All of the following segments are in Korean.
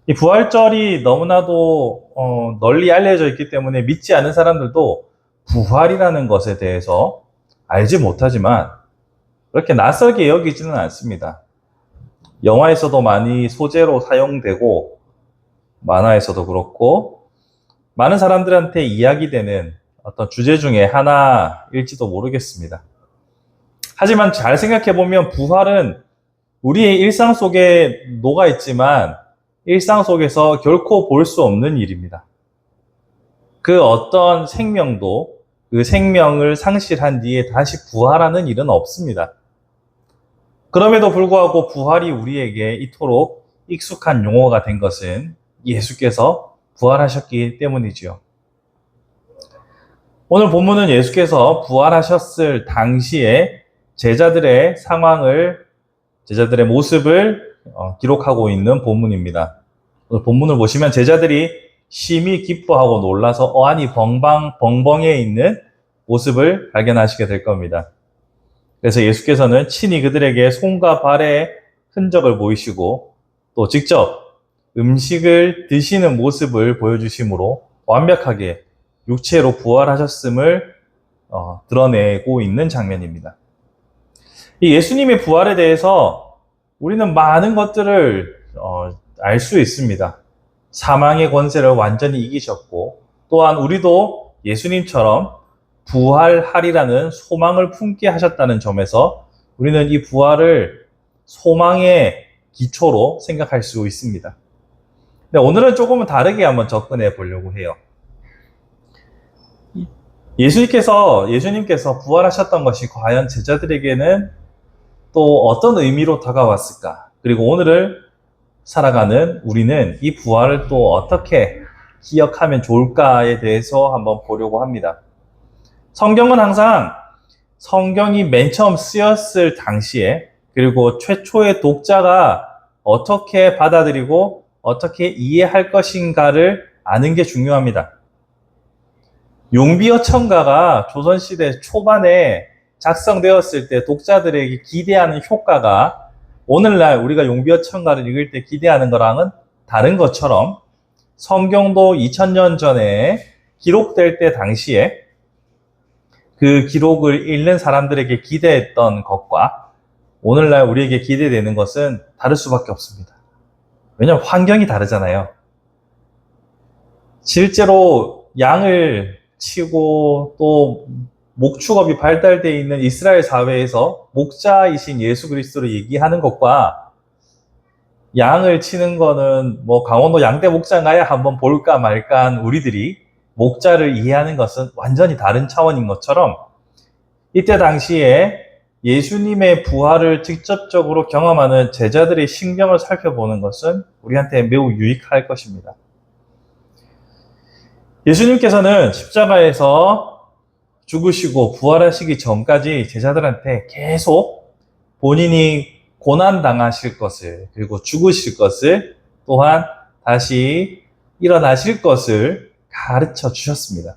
이 부활절이 너무나도 널리 알려져 있기 때문에 믿지 않는 사람들도 부활이라는 것에 대해서 알지 못하지만 그렇게 낯설게 여기지는 않습니다. 영화에서도 많이 소재로 사용되고 만화에서도 그렇고 많은 사람들한테 이야기되는 어떤 주제 중에 하나일지도 모르겠습니다. 하지만 잘 생각해보면 부활은 우리의 일상 속에 녹아있지만 일상 속에서 결코 볼 수 없는 일입니다. 그 어떤 생명도 그 생명을 상실한 뒤에 다시 부활하는 일은 없습니다. 그럼에도 불구하고 부활이 우리에게 이토록 익숙한 용어가 된 것은 예수께서 부활하셨기 때문이지요. 오늘 본문은 예수께서 부활하셨을 당시에 제자들의 상황을, 제자들의 모습을 기록하고 있는 본문입니다. 오늘 본문을 보시면 제자들이 심히 기뻐하고 놀라서 어안이 벙벙해 있는 모습을 발견하시게 될 겁니다. 그래서 예수께서는 친히 그들에게 손과 발의 흔적을 보이시고 또 직접 음식을 드시는 모습을 보여주심으로 완벽하게 육체로 부활하셨음을 드러내고 있는 장면입니다. 이 예수님의 부활에 대해서 우리는 많은 것들을 알 수 있습니다. 사망의 권세를 완전히 이기셨고 또한 우리도 예수님처럼 부활하리라는 소망을 품게 하셨다는 점에서 우리는 이 부활을 소망의 기초로 생각할 수 있습니다. 근데 오늘은 조금은 다르게 한번 접근해 보려고 해요. 예수님께서 부활하셨던 것이 과연 제자들에게는 또 어떤 의미로 다가왔을까? 그리고 오늘을 살아가는 우리는 이 부활을 또 어떻게 기억하면 좋을까에 대해서 한번 보려고 합니다. 성경은 항상 성경이 맨 처음 쓰였을 당시에 그리고 최초의 독자가 어떻게 받아들이고 어떻게 이해할 것인가를 아는 게 중요합니다. 용비어천가가 조선시대 초반에 작성되었을 때 독자들에게 기대하는 효과가 오늘날 우리가 용비어천가를 읽을 때 기대하는 거랑은 다른 것처럼 성경도 2000년 전에 기록될 때 당시에 그 기록을 읽는 사람들에게 기대했던 것과 오늘날 우리에게 기대되는 것은 다를 수밖에 없습니다. 왜냐하면 환경이 다르잖아요. 실제로 양을 치고 또 목축업이 발달되어 있는 이스라엘 사회에서 목자이신 예수 그리스도를 얘기하는 것과 양을 치는 거는 뭐 강원도 양떼 목장 가야 한번 볼까 말까 한 우리들이 목자를 이해하는 것은 완전히 다른 차원인 것처럼 이때 당시에 예수님의 부활을 직접적으로 경험하는 제자들의 심경을 살펴보는 것은 우리한테 매우 유익할 것입니다. 예수님께서는 십자가에서 죽으시고 부활하시기 전까지 제자들한테 계속 본인이 고난당하실 것을 그리고 죽으실 것을 또한 다시 일어나실 것을 가르쳐 주셨습니다.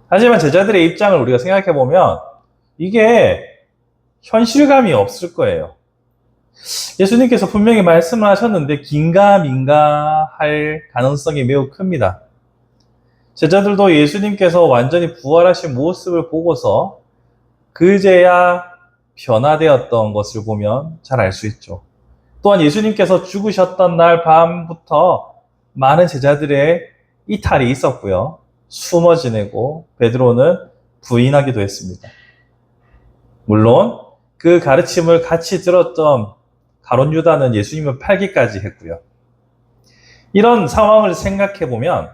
하지만 제자들의 입장을 우리가 생각해 보면 이게 현실감이 없을 거예요. 예수님께서 분명히 말씀을 하셨는데 긴가민가 할 가능성이 매우 큽니다. 제자들도 예수님께서 완전히 부활하신 모습을 보고서 그제야 변화되었던 것을 보면 잘 알 수 있죠. 또한 예수님께서 죽으셨던 날 밤부터 많은 제자들의 이탈이 있었고요. 숨어 지내고 베드로는 부인하기도 했습니다. 물론 그 가르침을 같이 들었던 가룟 유다는 예수님을 팔기까지 했고요. 이런 상황을 생각해 보면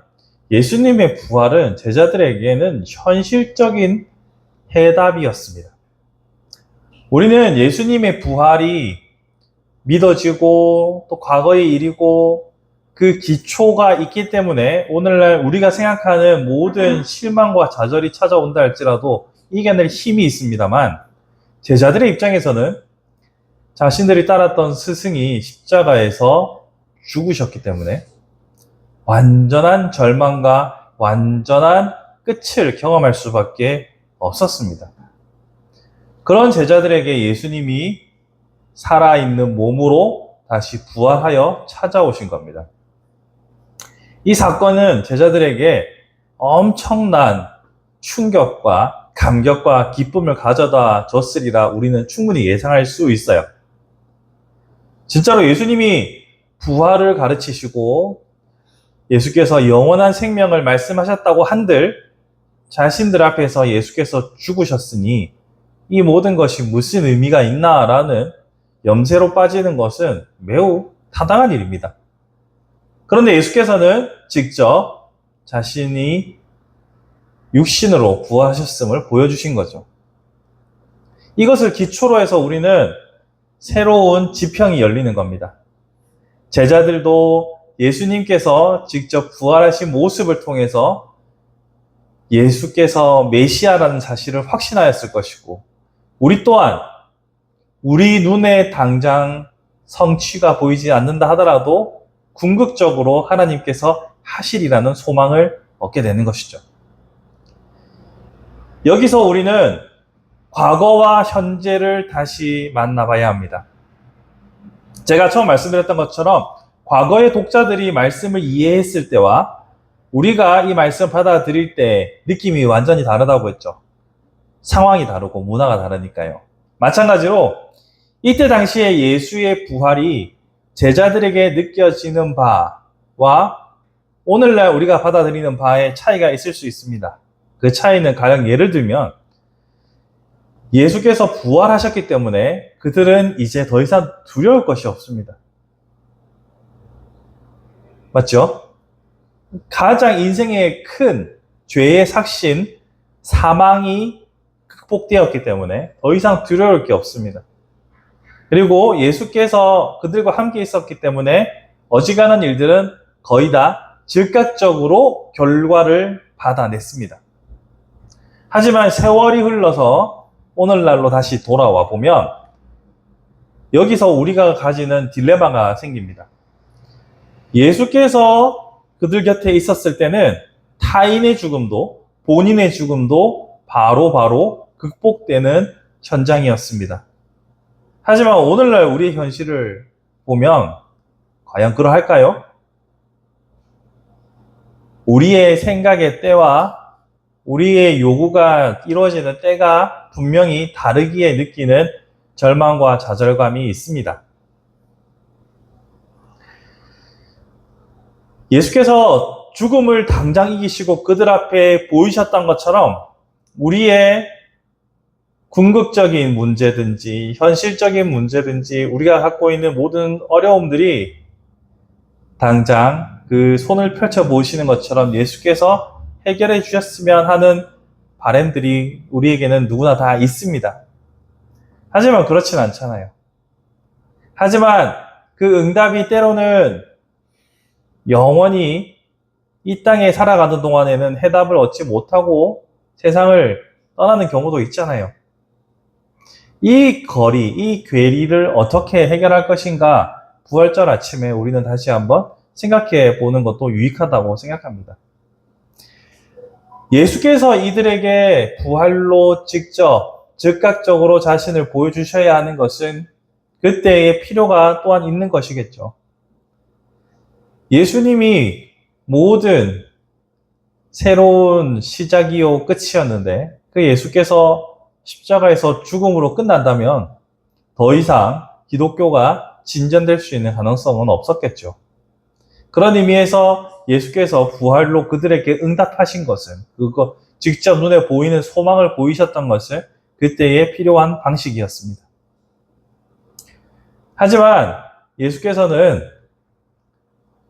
예수님의 부활은 제자들에게는 현실적인 해답이었습니다. 우리는 예수님의 부활이 믿어지고 또 과거의 일이고 그 기초가 있기 때문에 오늘날 우리가 생각하는 모든 실망과 좌절이 찾아온다 할지라도 이겨낼 힘이 있습니다만 제자들의 입장에서는 자신들이 따랐던 스승이 십자가에서 죽으셨기 때문에 완전한 절망과 완전한 끝을 경험할 수밖에 없었습니다. 그런 제자들에게 예수님이 살아있는 몸으로 다시 부활하여 찾아오신 겁니다. 이 사건은 제자들에게 엄청난 충격과 감격과 기쁨을 가져다 줬으리라 우리는 충분히 예상할 수 있어요. 진짜로 예수님이 부활을 가르치시고 예수께서 영원한 생명을 말씀하셨다고 한들 자신들 앞에서 예수께서 죽으셨으니 이 모든 것이 무슨 의미가 있나라는 염세로 빠지는 것은 매우 타당한 일입니다. 그런데 예수께서는 직접 자신이 육신으로 부활하셨음을 보여주신 거죠. 이것을 기초로 해서 우리는 새로운 지평이 열리는 겁니다. 제자들도 예수님께서 직접 부활하신 모습을 통해서 예수께서 메시아라는 사실을 확신하였을 것이고, 우리 또한 우리 눈에 당장 성취가 보이지 않는다 하더라도 궁극적으로 하나님께서 하시리라는 소망을 얻게 되는 것이죠. 여기서 우리는 과거와 현재를 다시 만나봐야 합니다. 제가 처음 말씀드렸던 것처럼 과거의 독자들이 말씀을 이해했을 때와 우리가 이 말씀을 받아들일 때 느낌이 완전히 다르다고 했죠. 상황이 다르고 문화가 다르니까요. 마찬가지로 이때 당시에 예수의 부활이 제자들에게 느껴지는 바와 오늘날 우리가 받아들이는 바에 차이가 있을 수 있습니다. 그 차이는 가령 예를 들면 예수께서 부활하셨기 때문에 그들은 이제 더 이상 두려울 것이 없습니다. 맞죠? 가장 인생의 큰 죄의 삭신, 사망이 극복되었기 때문에 더 이상 두려울 게 없습니다. 그리고 예수께서 그들과 함께 있었기 때문에 어지간한 일들은 거의 다 즉각적으로 결과를 받아냈습니다. 하지만 세월이 흘러서 오늘날로 다시 돌아와 보면 여기서 우리가 가지는 딜레마가 생깁니다. 예수께서 그들 곁에 있었을 때는 타인의 죽음도 본인의 죽음도 바로 극복되는 현장이었습니다. 하지만 오늘날 우리의 현실을 보면 과연 그러할까요? 우리의 생각의 때와 우리의 요구가 이루어지는 때가 분명히 다르기에 느끼는 절망과 좌절감이 있습니다. 예수께서 죽음을 당장 이기시고 그들 앞에 보이셨던 것처럼 우리의 궁극적인 문제든지 현실적인 문제든지 우리가 갖고 있는 모든 어려움들이 당장 그 손을 펼쳐 보시는 것처럼 예수께서 해결해 주셨으면 하는 바람들이 우리에게는 누구나 다 있습니다. 하지만 그렇진 않잖아요. 하지만 그 응답이 때로는 영원히 이 땅에 살아가는 동안에는 해답을 얻지 못하고 세상을 떠나는 경우도 있잖아요. 이 거리, 이 괴리를 어떻게 해결할 것인가 부활절 아침에 우리는 다시 한번 생각해 보는 것도 유익하다고 생각합니다. 예수께서 이들에게 부활로 직접 즉각적으로 자신을 보여주셔야 하는 것은 그때의 필요가 또한 있는 것이겠죠. 예수님이 모든 새로운 시작이요 끝이었는데 그 예수께서 십자가에서 죽음으로 끝난다면 더 이상 기독교가 진전될 수 있는 가능성은 없었겠죠. 그런 의미에서 예수께서 부활로 그들에게 응답하신 것은 그거 직접 눈에 보이는 소망을 보이셨던 것은 그때의 필요한 방식이었습니다. 하지만 예수께서는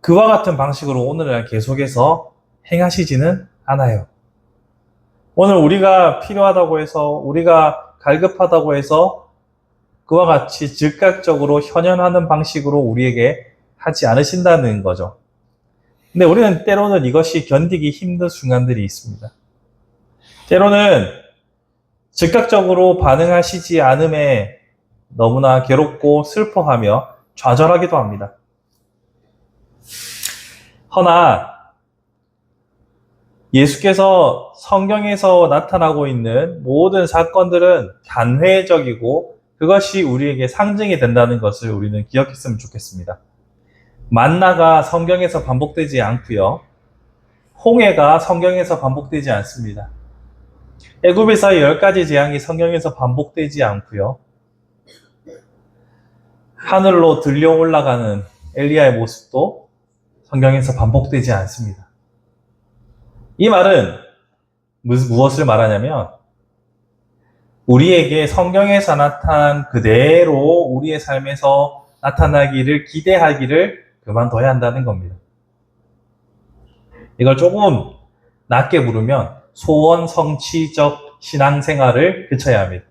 그와 같은 방식으로 오늘날 계속해서 행하시지는 않아요. 오늘 우리가 필요하다고 해서 우리가 갈급하다고 해서 그와 같이 즉각적으로 현현하는 방식으로 우리에게 하지 않으신다는 거죠. 근데 우리는 때로는 이것이 견디기 힘든 순간들이 있습니다. 때로는 즉각적으로 반응하시지 않음에 너무나 괴롭고 슬퍼하며 좌절하기도 합니다. 허나 예수께서 성경에서 나타나고 있는 모든 사건들은 단회적이고 그것이 우리에게 상징이 된다는 것을 우리는 기억했으면 좋겠습니다. 만나가 성경에서 반복되지 않고요. 홍해가 성경에서 반복되지 않습니다. 애굽에서의 10가지 재앙이 성경에서 반복되지 않고요. 하늘로 들려 올라가는 엘리야의 모습도 성경에서 반복되지 않습니다. 이 말은 무엇을 말하냐면 우리에게 성경에서 나타난 그대로 우리의 삶에서 나타나기를 기대하기를 그만둬야 한다는 겁니다. 이걸 조금 낮게 부르면 소원 성취적 신앙생활을 그쳐야 합니다.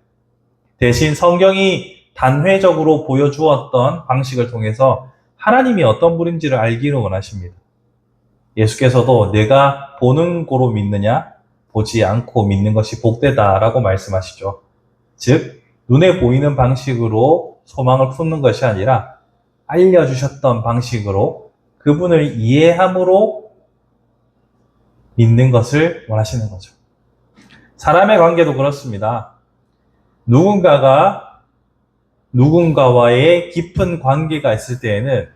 대신 성경이 단회적으로 보여주었던 방식을 통해서 하나님이 어떤 분인지를 알기를 원하십니다. 예수께서도 내가 보는 고로 믿느냐 보지 않고 믿는 것이 복되다라고 말씀하시죠. 즉 눈에 보이는 방식으로 소망을 품는 것이 아니라 알려주셨던 방식으로 그분을 이해함으로 믿는 것을 원하시는 거죠. 사람의 관계도 그렇습니다. 누군가와의 깊은 관계가 있을 때에는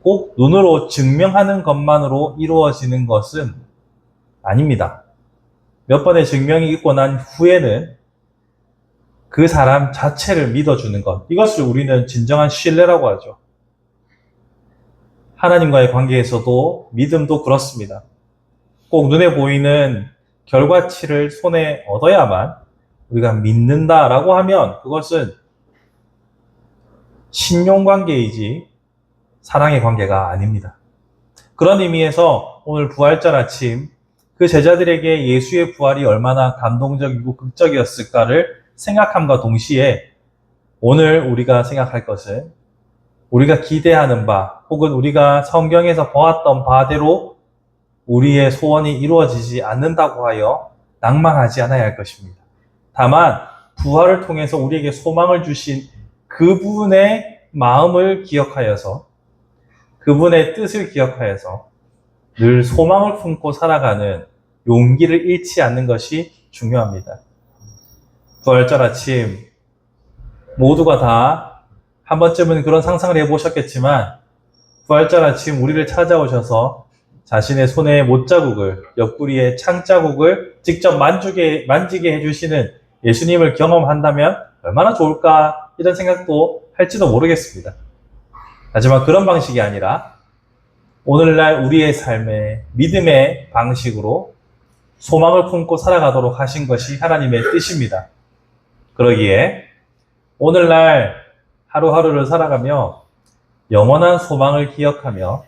꼭 눈으로 증명하는 것만으로 이루어지는 것은 아닙니다. 몇 번의 증명이 있고 난 후에는 그 사람 자체를 믿어주는 것, 이것을 우리는 진정한 신뢰라고 하죠. 하나님과의 관계에서도 믿음도 그렇습니다. 꼭 눈에 보이는 결과치를 손에 얻어야만 우리가 믿는다라고 하면 그것은 신용관계이지 사랑의 관계가 아닙니다. 그런 의미에서 오늘 부활절 아침 그 제자들에게 예수의 부활이 얼마나 감동적이고 극적이었을까를 생각함과 동시에 오늘 우리가 생각할 것은 우리가 기대하는 바 혹은 우리가 성경에서 보았던 바대로 우리의 소원이 이루어지지 않는다고 하여 낭만하지 않아야 할 것입니다. 다만 부활을 통해서 우리에게 소망을 주신 그분의 마음을 기억하여서 그분의 뜻을 기억하여서 늘 소망을 품고 살아가는 용기를 잃지 않는 것이 중요합니다. 부활절 아침 모두가 다 한 번쯤은 그런 상상을 해보셨겠지만 부활절 아침 우리를 찾아오셔서 자신의 손의 못자국을 옆구리의 창자국을 직접 만지게 해주시는 예수님을 경험한다면 얼마나 좋을까 이런 생각도 할지도 모르겠습니다. 하지만 그런 방식이 아니라 오늘날 우리의 삶의 믿음의 방식으로 소망을 품고 살아가도록 하신 것이 하나님의 뜻입니다. 그러기에 오늘날 하루하루를 살아가며 영원한 소망을 기억하며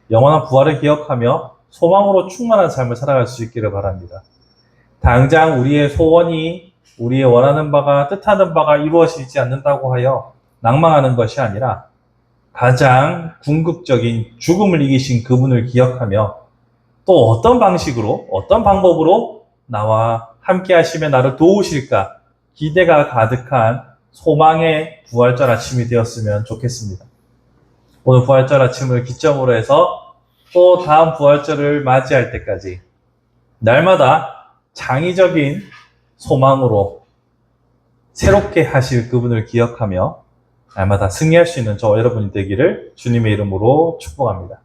영원한 부활을 기억하며 소망으로 충만한 삶을 살아갈 수 있기를 바랍니다. 당장 우리의 소원이 우리의 원하는 바가 뜻하는 바가 이루어지지 않는다고 하여 낭망하는 것이 아니라 가장 궁극적인 죽음을 이기신 그분을 기억하며 또 어떤 방식으로 어떤 방법으로 나와 함께 하시며 나를 도우실까 기대가 가득한 소망의 부활절 아침이 되었으면 좋겠습니다. 오늘 부활절 아침을 기점으로 해서 또 다음 부활절을 맞이할 때까지 날마다 장의적인 소망으로 새롭게 하실 그분을 기억하며 날마다 승리할 수 있는 저와 여러분이 되기를 주님의 이름으로 축복합니다.